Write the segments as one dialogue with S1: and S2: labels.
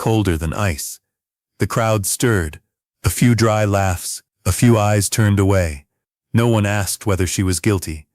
S1: colder than ice. The crowd stirred. A few dry laughs, a few eyes turned away. No one asked whether she was guilty.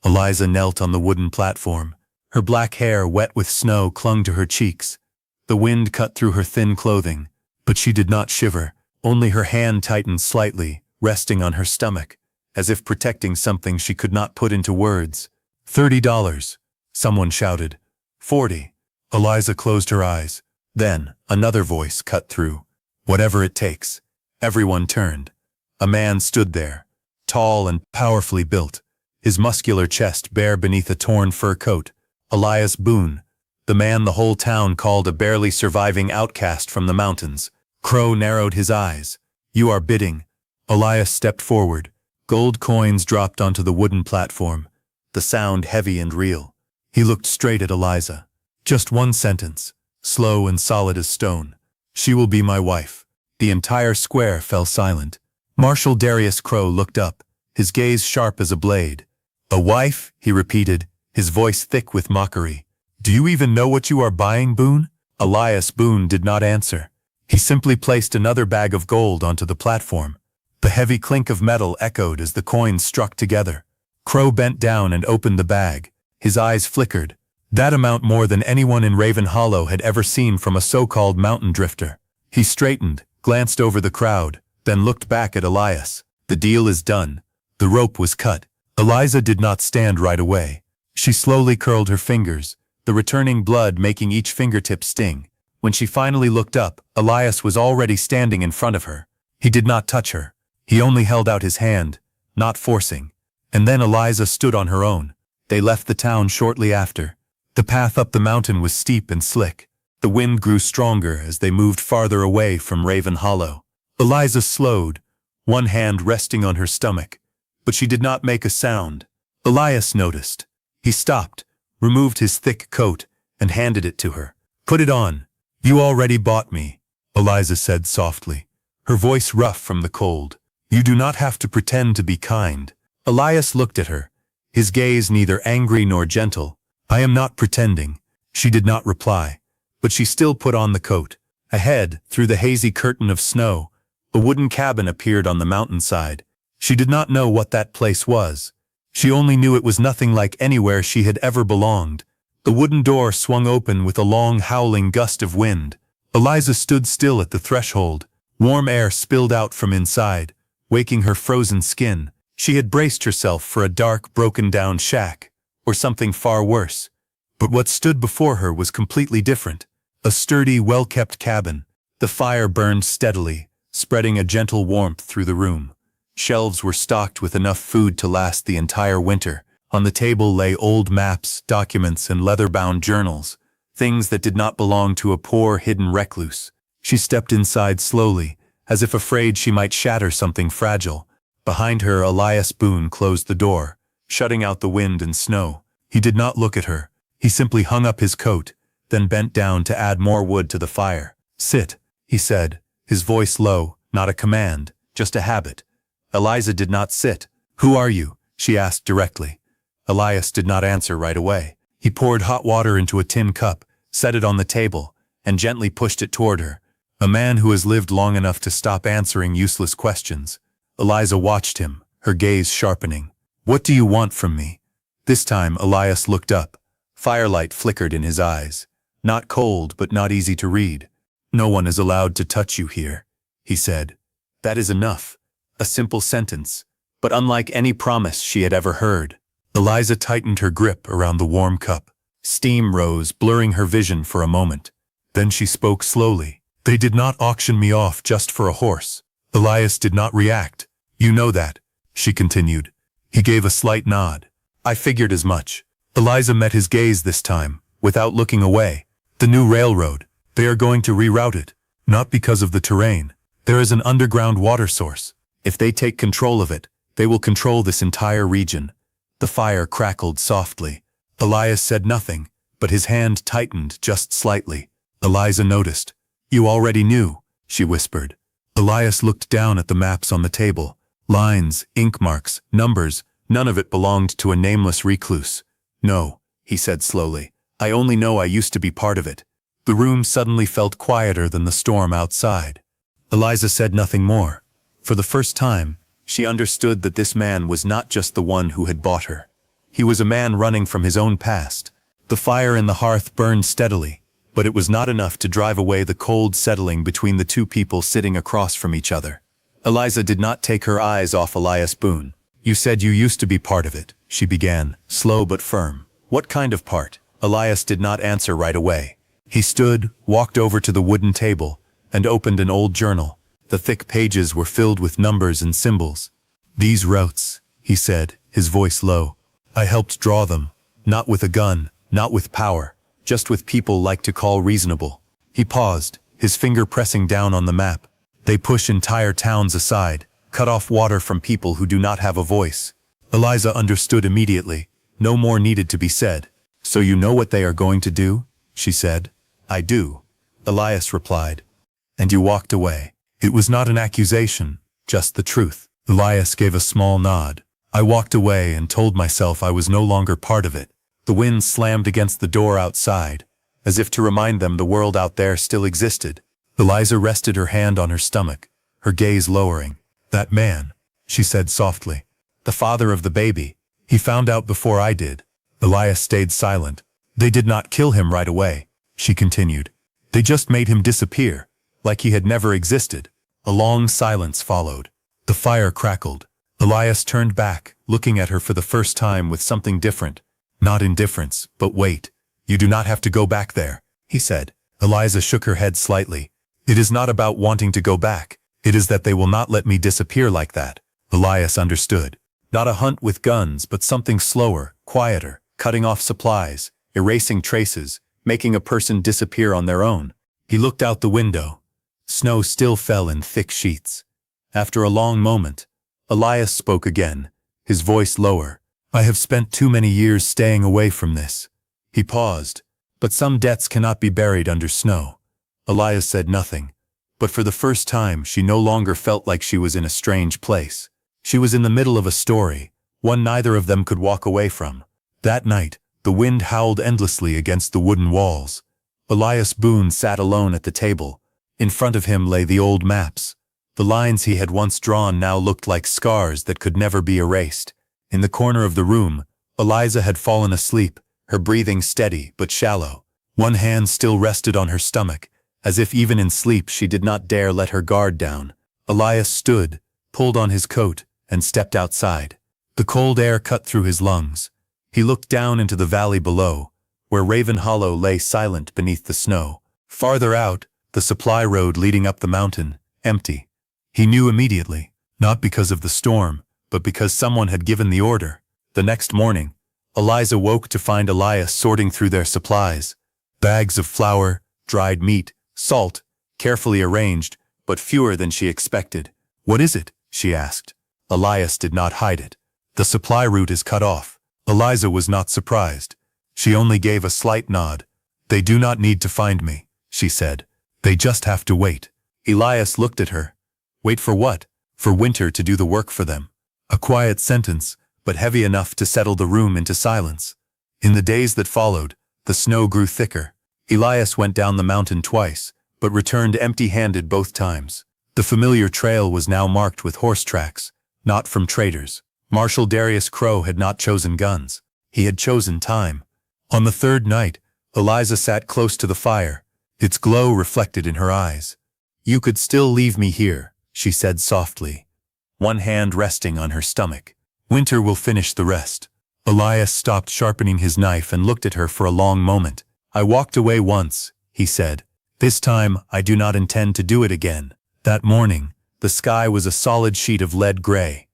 S1: Eliza knelt on the wooden platform. Her black hair, wet with snow, clung to her cheeks. The wind cut through her thin clothing, but she did not shiver. Only her hand tightened slightly, resting on her stomach, as if protecting something she could not put into words. $30, someone shouted. 40. Eliza closed her eyes. Then, another voice cut through. Whatever it takes. Everyone turned. A man stood there, tall and powerfully built, his muscular chest bare beneath a torn fur coat. Elias Boone, the man the whole town called a barely surviving outcast from the mountains. Crow narrowed his eyes. You are bidding. Elias stepped forward. Gold coins dropped onto the wooden platform, the sound heavy and real. He looked straight at Eliza. Just one sentence, slow and solid as stone. She will be my wife. The entire square fell silent. Marshal Darius Crow looked up, his gaze sharp as a blade. A wife, he repeated, his voice thick with mockery. Do you even know what you are buying, Boone? Elias Boone did not answer. He simply placed another bag of gold onto the platform. The heavy clink of metal echoed as the coins struck together. Crow bent down and opened the bag. His eyes flickered. That amount more than anyone in Raven Hollow had ever seen from a so-called mountain drifter. He straightened, glanced over the crowd, then looked back at Elias. The deal is done. The rope was cut. Eliza did not stand right away. She slowly curled her fingers, the returning blood making each fingertip sting. When she finally looked up, Elias was already standing in front of her. He did not touch her. He only held out his hand, not forcing. And then Eliza stood on her own. They left the town shortly after. The path up the mountain was steep and slick. The wind grew stronger as they moved farther away from Raven Hollow. Eliza slowed, one hand resting on her stomach, but she did not make a sound. Elias noticed. He stopped, removed his thick coat, and handed it to her. Put it on. You already bought me, Eliza said softly, her voice rough from the cold. You do not have to pretend to be kind. Elias looked at her, his gaze neither angry nor gentle. I am not pretending. She did not reply, but she still put on the coat. Ahead, through the hazy curtain of snow, a wooden cabin appeared on the mountainside. She did not know what that place was. She only knew it was nothing like anywhere she had ever belonged. The wooden door swung open with a long howling gust of wind. Eliza stood still at the threshold. Warm air spilled out from inside, waking her frozen skin. She had braced herself for a dark, broken-down shack, or something far worse. But what stood before her was completely different. A sturdy, well-kept cabin. The fire burned steadily, spreading a gentle warmth through the room. Shelves were stocked with enough food to last the entire winter. On the table lay old maps, documents, and leather-bound journals, things that did not belong to a poor, hidden recluse. She stepped inside slowly, as if afraid she might shatter something fragile. Behind her, Elias Boone closed the door, shutting out the wind and snow. He did not look at her. He simply hung up his coat, then bent down to add more wood to the fire. Sit, he said, his voice low, not a command, just a habit. Eliza did not sit. Who are you? She asked directly. Elias did not answer right away. He poured hot water into a tin cup, set it on the table, and gently pushed it toward her. A man who has lived long enough to stop answering useless questions. Eliza watched him, her gaze sharpening. What do you want from me? This time Elias looked up. Firelight flickered in his eyes. Not cold, but not easy to read. No one is allowed to touch you here, he said. That is enough. A simple sentence, but unlike any promise she had ever heard. Eliza tightened her grip around the warm cup. Steam rose, blurring her vision for a moment. Then she spoke slowly. They did not auction me off just for a horse. Elias did not react. You know that, she continued. He gave a slight nod. I figured as much. Eliza met his gaze this time, without looking away. The new railroad. They are going to reroute it. Not because of the terrain. There is an underground water source. If they take control of it, they will control this entire region. The fire crackled softly. Elias said nothing, but his hand tightened just slightly. Eliza noticed. You already knew, she whispered. Elias looked down at the maps on the table. Lines, ink marks, numbers, none of it belonged to a nameless recluse. No, he said slowly. I only know I used to be part of it. The room suddenly felt quieter than the storm outside. Eliza said nothing more. For the first time, she understood that this man was not just the one who had bought her. He was a man running from his own past. The fire in the hearth burned steadily, but it was not enough to drive away the cold settling between the two people sitting across from each other. Eliza did not take her eyes off Elias Boone. "You said you used to be part of it," she began, slow but firm. "What kind of part?" Elias did not answer right away. He stood, walked over to the wooden table, and opened an old journal. The thick pages were filled with numbers and symbols. "These routes," he said, his voice low. "I helped draw them, not with a gun, not with power, just with people like to call reasonable." He paused, his finger pressing down on the map. "They push entire towns aside, cut off water from people who do not have a voice." Eliza understood immediately. No more needed to be said. "So you know what they are going to do?" she said. "I do," Elias replied. "And you walked away." It was not an accusation, just the truth. Elias gave a small nod. "I walked away and told myself I was no longer part of it." The wind slammed against the door outside, as if to remind them the world out there still existed. Eliza rested her hand on her stomach, her gaze lowering. "That man," she said softly. "The father of the baby. He found out before I did." Elias stayed silent. "They did not kill him right away," she continued. "They just made him disappear, like he had never existed." A long silence followed. The fire crackled. Elias turned back, looking at her for the first time with something different. Not indifference, but wait. "You do not have to go back there," he said. Eliza shook her head slightly. "It is not about wanting to go back. It is that they will not let me disappear like that." Elias understood. Not a hunt with guns, but something slower, quieter, cutting off supplies, erasing traces, making a person disappear on their own. He looked out the window. Snow still fell in thick sheets. After a long moment, Elias spoke again, his voice lower. "I have spent too many years staying away from this." He paused. "But some debts cannot be buried under snow." Elias said nothing, but for the first time she no longer felt like she was in a strange place. She was in the middle of a story, one neither of them could walk away from. That night, the wind howled endlessly against the wooden walls. Elias Boone sat alone at the table. In front of him lay the old maps. The lines he had once drawn now looked like scars that could never be erased. In the corner of the room, Eliza had fallen asleep, her breathing steady but shallow. One hand still rested on her stomach, as if even in sleep she did not dare let her guard down. Elias stood, pulled on his coat, and stepped outside. The cold air cut through his lungs. He looked down into the valley below, where Raven Hollow lay silent beneath the snow. Farther out, the supply road leading up the mountain, empty. He knew immediately, not because of the storm, but because someone had given the order. The next morning, Eliza woke to find Elias sorting through their supplies. Bags of flour, dried meat, salt, carefully arranged, but fewer than she expected. "What is it?" she asked. Elias did not hide it. "The supply route is cut off." Eliza was not surprised. She only gave a slight nod. "They do not need to find me," she said. "They just have to wait." Elias looked at her. Wait for what? For winter to do the work for them. A quiet sentence, but heavy enough to settle the room into silence. In the days that followed, the snow grew thicker. Elias went down the mountain twice, but returned empty-handed both times. The familiar trail was now marked with horse tracks, not from traders. Marshal Darius Crow had not chosen guns. He had chosen time. On the third night, Eliza sat close to the fire, its glow reflected in her eyes. "You could still leave me here," she said softly, one hand resting on her stomach. "Winter will finish the rest." Elias stopped sharpening his knife and looked at her for a long moment. "I walked away once," he said. "This time, I do not intend to do it again." That morning, the sky was a solid sheet of lead gray.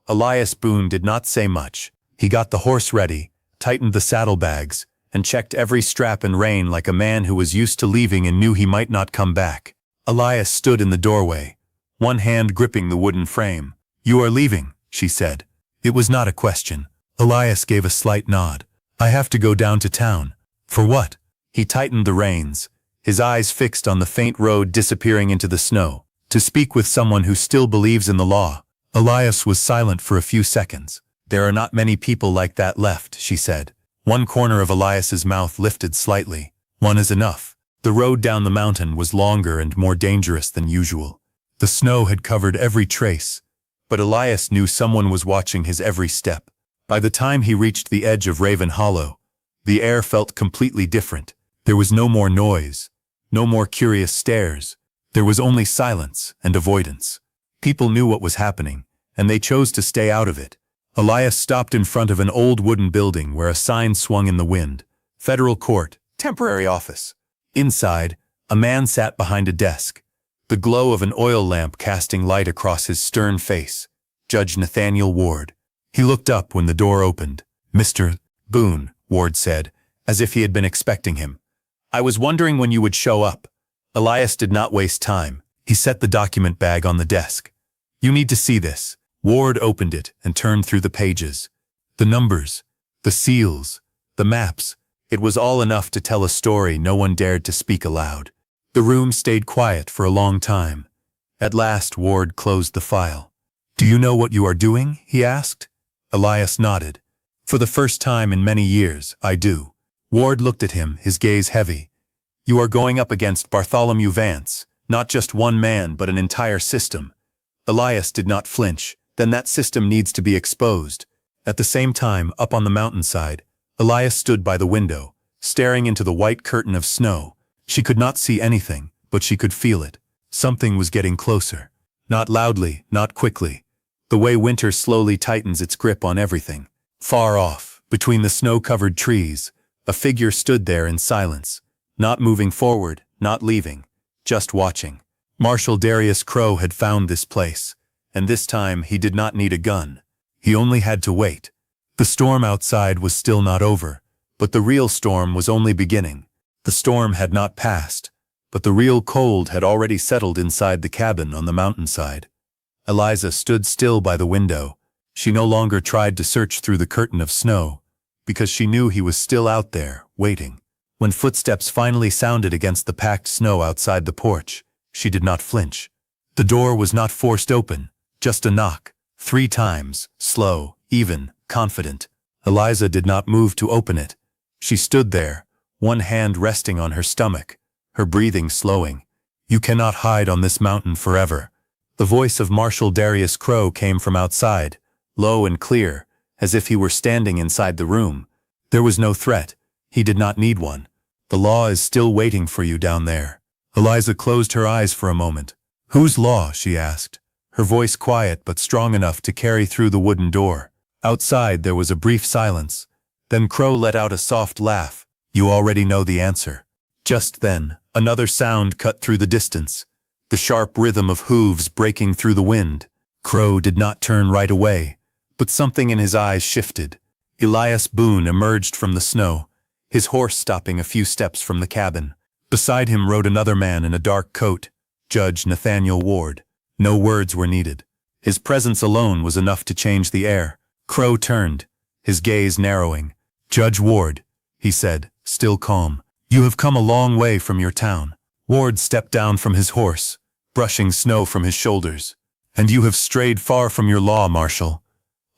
S1: Elias Boone did not say much. He got the horse ready, tightened the saddlebags, and checked every strap and rein like a man who was used to leaving and knew he might not come back. Elias stood in the doorway, one hand gripping the wooden frame. "You are leaving," she said. It was not a question. Elias gave a slight nod. "I have to go down to town." "For what?" He tightened the reins, his eyes fixed on the faint road disappearing into the snow. "To speak with someone who still believes in the law." Elias was silent for a few seconds. "There are not many people like that left," she said. One corner of Elias's mouth lifted slightly. "One is enough." The road down the mountain was longer and more dangerous than usual. The snow had covered every trace, but Elias knew someone was watching his every step. By the time he reached the edge of Raven Hollow, the air felt completely different. There was no more noise, no more curious stares. There was only silence and avoidance. People knew what was happening, and they chose to stay out of it. Elias stopped in front of an old wooden building where a sign swung in the wind. Federal Court, Temporary Office. Inside, a man sat behind a desk, the glow of an oil lamp casting light across his stern face. Judge Nathaniel Ward. He looked up when the door opened. "Mr. Boone," Ward said, as if he had been expecting him. "I was wondering when you would show up." Elias did not waste time. He set the document bag on the desk. "You need to see this." Ward opened it and turned through the pages. The numbers, the seals, the maps. It was all enough to tell a story no one dared to speak aloud. The room stayed quiet for a long time. At last, Ward closed the file. "Do you know what you are doing?" he asked. Elias nodded. "For the first time in many years, I do." Ward looked at him, his gaze heavy. "You are going up against Bartholomew Vance, not just one man but an entire system." Elias did not flinch. "Then that system needs to be exposed." At the same time, up on the mountainside, Elias stood by the window, staring into the white curtain of snow. She could not see anything, but she could feel it. Something was getting closer. Not loudly, not quickly. The way winter slowly tightens its grip on everything. Far off, between the snow-covered trees, a figure stood there in silence, not moving forward, not leaving, just watching. Marshal Darius Crow had found this place, and this time he did not need a gun. He only had to wait. The storm outside was still not over, but the real storm was only beginning. The storm had not passed, but the real cold had already settled inside the cabin on the mountainside. Eliza stood still by the window. She no longer tried to search through the curtain of snow, because she knew he was still out there, waiting. When footsteps finally sounded against the packed snow outside the porch, she did not flinch. The door was not forced open, just a knock, 3 times, slow, even, confident. Eliza did not move to open it. She stood there, one hand resting on her stomach, her breathing slowing. "You cannot hide on this mountain forever." The voice of Marshal Darius Crow came from outside, low and clear, as if he were standing inside the room. There was no threat. He did not need one. "The law is still waiting for you down there." Eliza closed her eyes for a moment. "Whose law?" she asked, her voice quiet but strong enough to carry through the wooden door. Outside there was a brief silence. Then Crow let out a soft laugh. "You already know the answer." Just then, another sound cut through the distance, the sharp rhythm of hooves breaking through the wind. Crow did not turn right away, but something in his eyes shifted. Elias Boone emerged from the snow, his horse stopping a few steps from the cabin. Beside him rode another man in a dark coat, Judge Nathaniel Ward. No words were needed. His presence alone was enough to change the air. Crow turned, his gaze narrowing. "Judge Ward," he said, still calm, "you have come a long way from your town." Ward stepped down from his horse, brushing snow from his shoulders. "And you have strayed far from your law, Marshal."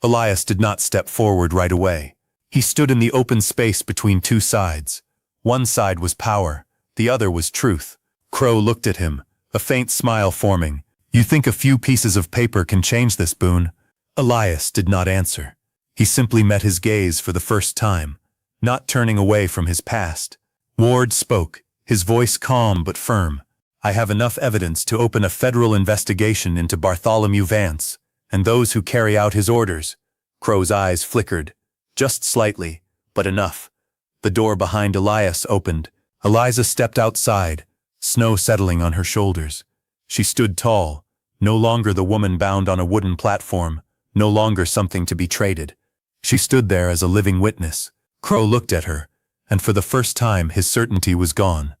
S1: Elias did not step forward right away. He stood in the open space between 2 sides. One side was power, the other was truth. Crow looked at him, a faint smile forming. "You think a few pieces of paper can change this, Boone?" Elias did not answer. He simply met his gaze for the first time, not turning away from his past. Ward spoke, his voice calm but firm. "I have enough evidence to open a federal investigation into Bartholomew Vance and those who carry out his orders." Crow's eyes flickered, just slightly, but enough. The door behind Elias opened. Eliza stepped outside, snow settling on her shoulders. She stood tall, no longer the woman bound on a wooden platform, no longer something to be traded. She stood there as a living witness. Crow looked at her, and for the first time his certainty was gone.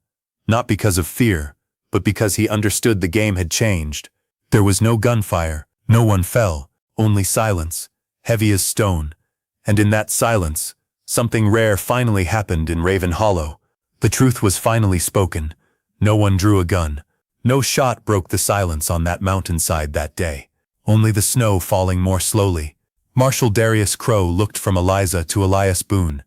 S1: Not because of fear, but because he understood the game had changed. There was no gunfire, no one fell, only silence, heavy as stone. And in that silence, something rare finally happened in Raven Hollow. The truth was finally spoken. No one drew a gun. No shot broke the silence on that mountainside that day. Only the snow falling more slowly. Marshal Darius Crow looked from Eliza to Elias Boone,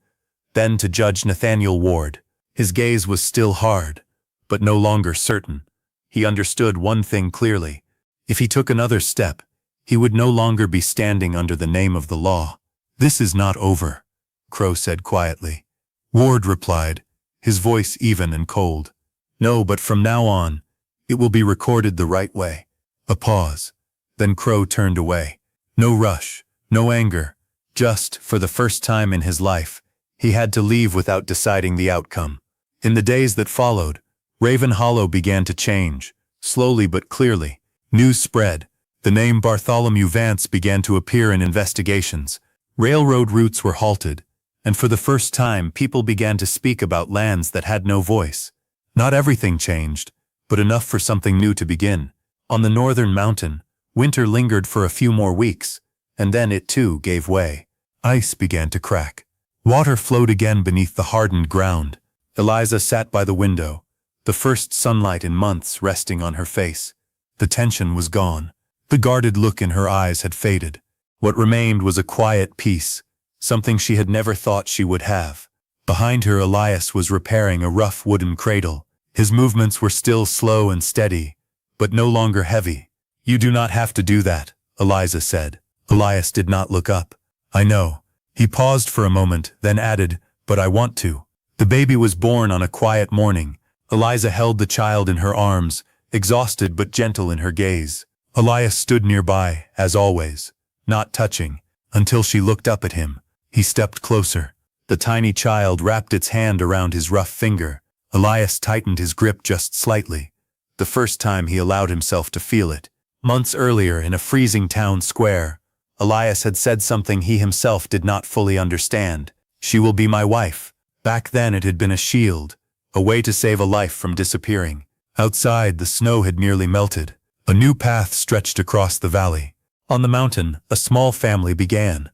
S1: then to Judge Nathaniel Ward. His gaze was still hard, but no longer certain. He understood one thing clearly. If he took another step, he would no longer be standing under the name of the law. "This is not over," Crow said quietly. Ward replied, his voice even and cold. "No, but from now on, it will be recorded the right way." A pause. Then Crow turned away. No rush, no anger. Just, for the first time in his life, he had to leave without deciding the outcome. In the days that followed, Raven Hollow began to change, slowly but clearly. News spread. The name Bartholomew Vance began to appear in investigations. Railroad routes were halted, and for the first time people began to speak about lands that had no voice. Not everything changed, but enough for something new to begin. On the northern mountain, winter lingered for a few more weeks, and then it too gave way. Ice began to crack. Water flowed again beneath the hardened ground. Eliza sat by the window, the first sunlight in months resting on her face. The tension was gone. The guarded look in her eyes had faded. What remained was a quiet peace, something she had never thought she would have. Behind her, Elias was repairing a rough wooden cradle. His movements were still slow and steady, but no longer heavy. "You do not have to do that," Eliza said. Elias did not look up. "I know." He paused for a moment, then added, "But I want to." The baby was born on a quiet morning. Eliza held the child in her arms, exhausted but gentle in her gaze. Elias stood nearby, as always, not touching, until she looked up at him. He stepped closer. The tiny child wrapped its hand around his rough finger. Elias tightened his grip just slightly, the first time he allowed himself to feel it. Months earlier, in a freezing town square, Elias had said something he himself did not fully understand. "She will be my wife." Back then it had been a shield, a way to save a life from disappearing. Outside, the snow had nearly melted. A new path stretched across the valley. On the mountain, a small family began.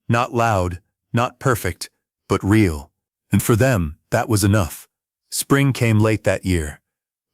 S1: Not loud, not perfect, but real. And for them, that was enough. Spring came late that year.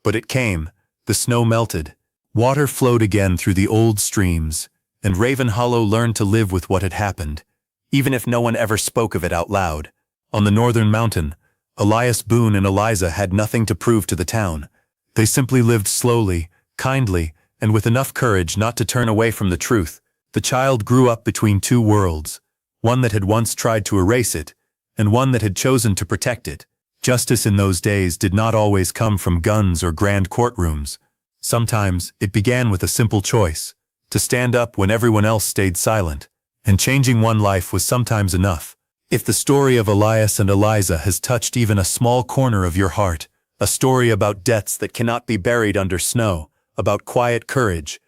S1: But it came. The snow melted. Water flowed again through the old streams, and Raven Hollow learned to live with what had happened, even if no one ever spoke of it out loud. On the northern mountain, Elias, Boone, and Eliza had nothing to prove to the town. They simply lived slowly, kindly, and with enough courage not to turn away from the truth. The child grew up between two worlds, one that had once tried to erase it, and one that had chosen to protect it. Justice in those days did not always come from guns or grand courtrooms. Sometimes it began with a simple choice, to stand up when everyone else stayed silent, and changing one life was sometimes enough. If the story of Elias and Eliza has touched even a small corner of your heart, a story about debts that cannot be buried under snow, about quiet courage,